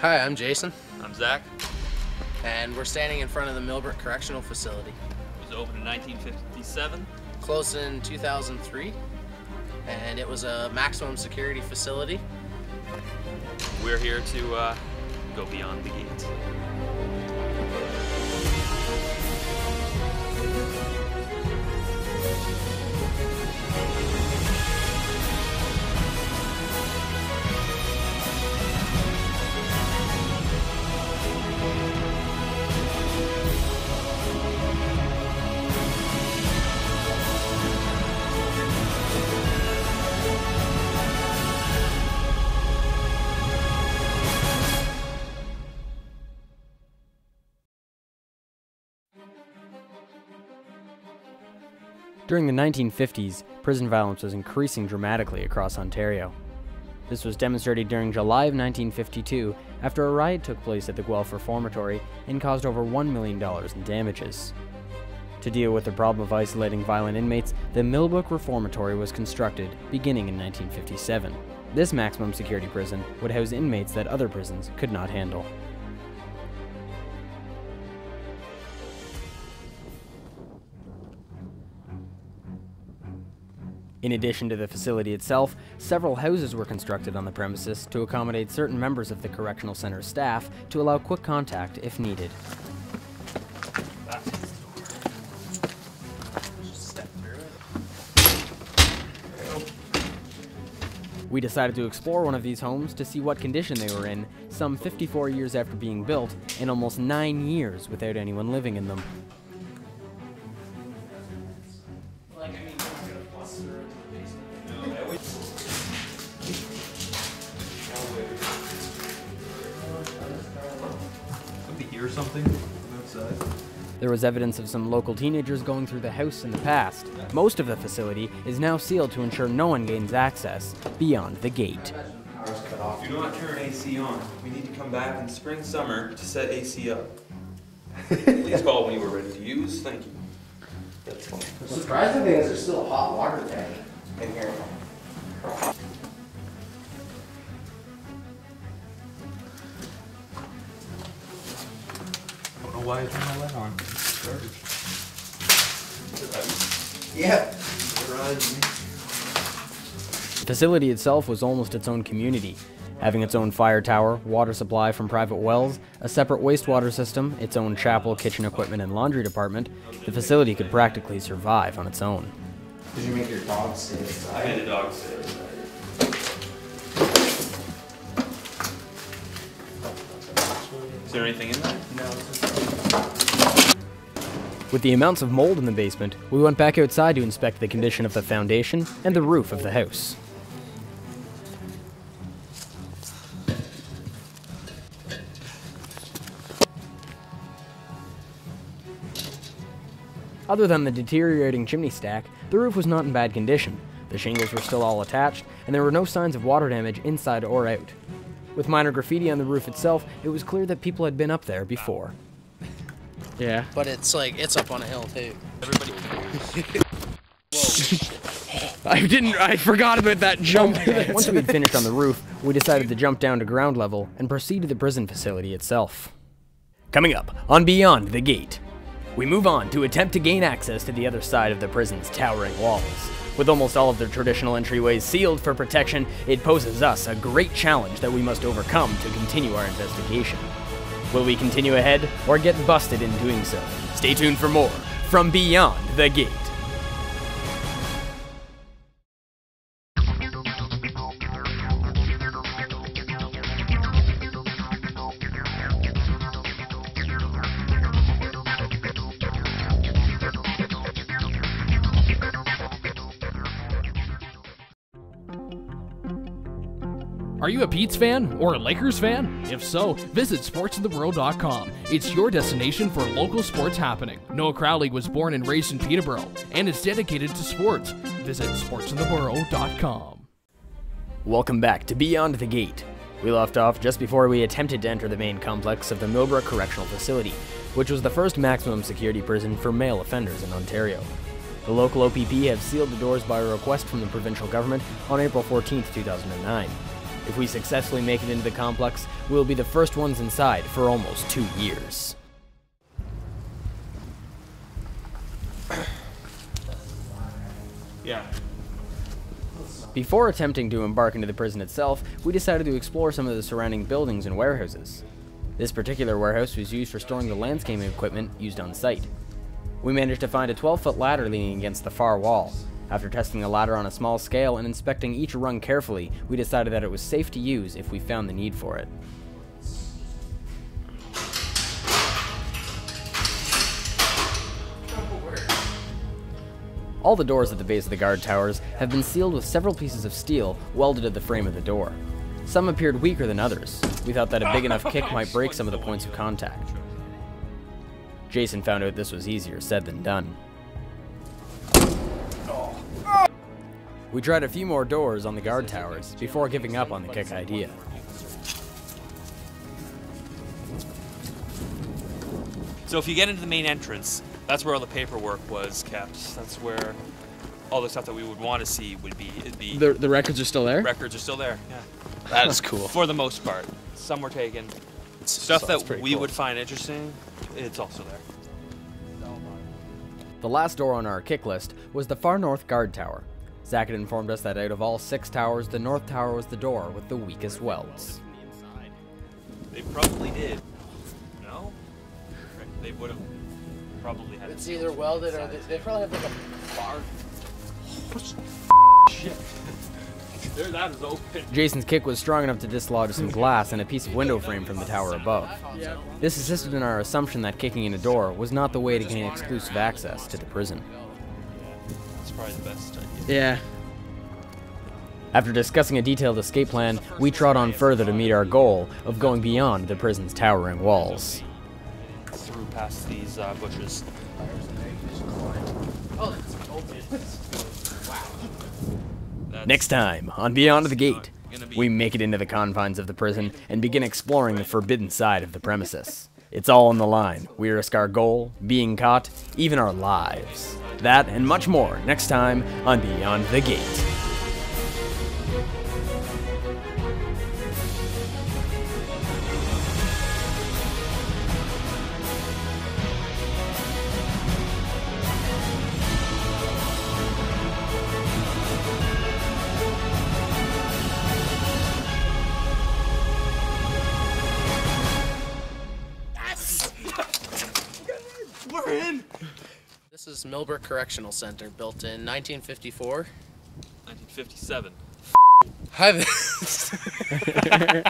Hi, I'm Jason. I'm Zach. And we're standing in front of the Millbrook Correctional Facility. It was opened in 1957. Closed in 2003. And it was a maximum security facility. We're here to go beyond the gate. During the 1950s, prison violence was increasing dramatically across Ontario. This was demonstrated during July of 1952 after a riot took place at the Guelph Reformatory and caused over $1 million in damages. To deal with the problem of isolating violent inmates, the Millbrook Reformatory was constructed beginning in 1957. This maximum security prison would house inmates that other prisons could not handle. In addition to the facility itself, several houses were constructed on the premises to accommodate certain members of the Correctional Centre staff to allow quick contact if needed. We decided to explore one of these homes to see what condition they were in, some 54 years after being built, and almost 9 years without anyone living in them. Or something outside. There was evidence of some local teenagers going through the house in the past. Most of the facility is now sealed to ensure no one gains access beyond the gate. Do not turn AC on. We need to come back in spring, summer to set AC up. Please call when you are ready to use. Thank you. That's fine. The surprising thing is there's still a hot water tank in here. Why is my light on? Yeah. The facility itself was almost its own community, having its own fire tower, water supply from private wells, a separate wastewater system, its own chapel, kitchen equipment, and laundry department. The facility could practically survive on its own. Did you make your dog stay inside? I made the dog stay inside. Is there anything in there? No. With the amounts of mold in the basement, we went back outside to inspect the condition of the foundation and the roof of the house. Other than the deteriorating chimney stack, the roof was not in bad condition. The shingles were still all attached, and there were no signs of water damage inside or out. With minor graffiti on the roof itself, it was clear that people had been up there before. Yeah. But it's up on a hill too. Everybody. I forgot about that jump. Once we had finished on the roof, we decided to jump down to ground level and proceed to the prison facility itself. Coming up on Beyond the Gate, we move on to attempt to gain access to the other side of the prison's towering walls. With almost all of their traditional entryways sealed for protection, it poses us a great challenge that we must overcome to continue our investigation. Will we continue ahead, or get busted in doing so? Stay tuned for more from Beyond the Gate. Are you a Pete's fan or a Lakers fan? If so, visit sportsoftheworld.com. It's your destination for local sports happening. Noah Crowley was born and raised in Peterborough and is dedicated to sports. Visit sportsoftheworld.com. Welcome back to Beyond the Gate. We left off just before we attempted to enter the main complex of the Millbrook Correctional Facility, which was the first maximum security prison for male offenders in Ontario. The local OPP have sealed the doors by a request from the provincial government on April 14, 2009. It If we successfully make it into the complex, we'll be the first ones inside for almost 2 years. Yeah. Before attempting to embark into the prison itself, we decided to explore some of the surrounding buildings and warehouses. This particular warehouse was used for storing the landscaping equipment used on site. We managed to find a 12-foot ladder leaning against the far wall. After testing the ladder on a small scale and inspecting each rung carefully, we decided that it was safe to use if we found the need for it. All the doors at the base of the guard towers have been sealed with several pieces of steel welded to the frame of the door. Some appeared weaker than others. We thought that a big enough kick might break some of the points of contact. Jason found out this was easier said than done. We tried a few more doors on the guard towers before giving up on the kick idea. So if you get into the main entrance, that's where all the paperwork was kept. That's where all the stuff that we would want to see would be. The records are still there? Records are still there, yeah. That is cool. For the most part. Some were taken. Stuff that we cool. would find interesting, it's also there. The last door on our kick list was the far north guard tower. Zach had informed us that out of all 6 towers, the north tower was the door with the weakest welds. They probably did. No? They would have probably had. It's either welded or they probably have like a bar. Shit. There, that is open. Jason's kick was strong enough to dislodge some glass and a piece of window frame from the tower above. This assisted in our assumption that kicking in a door was not the way to gain exclusive access to the prison. That's probably the best idea. Yeah. After discussing a detailed escape plan, we trot on further to meet our goal of going beyond the prison's towering walls. Through past these bushes. Oh, it's open. Next time on Beyond the Gate, we make it into the confines of the prison and begin exploring the forbidden side of the premises. It's all on the line. We risk our goal, being caught, even our lives. That and much more next time on Beyond the Gate. We're in! This is Millbrook Correctional Centre, built in 1954. 1957. Hi there.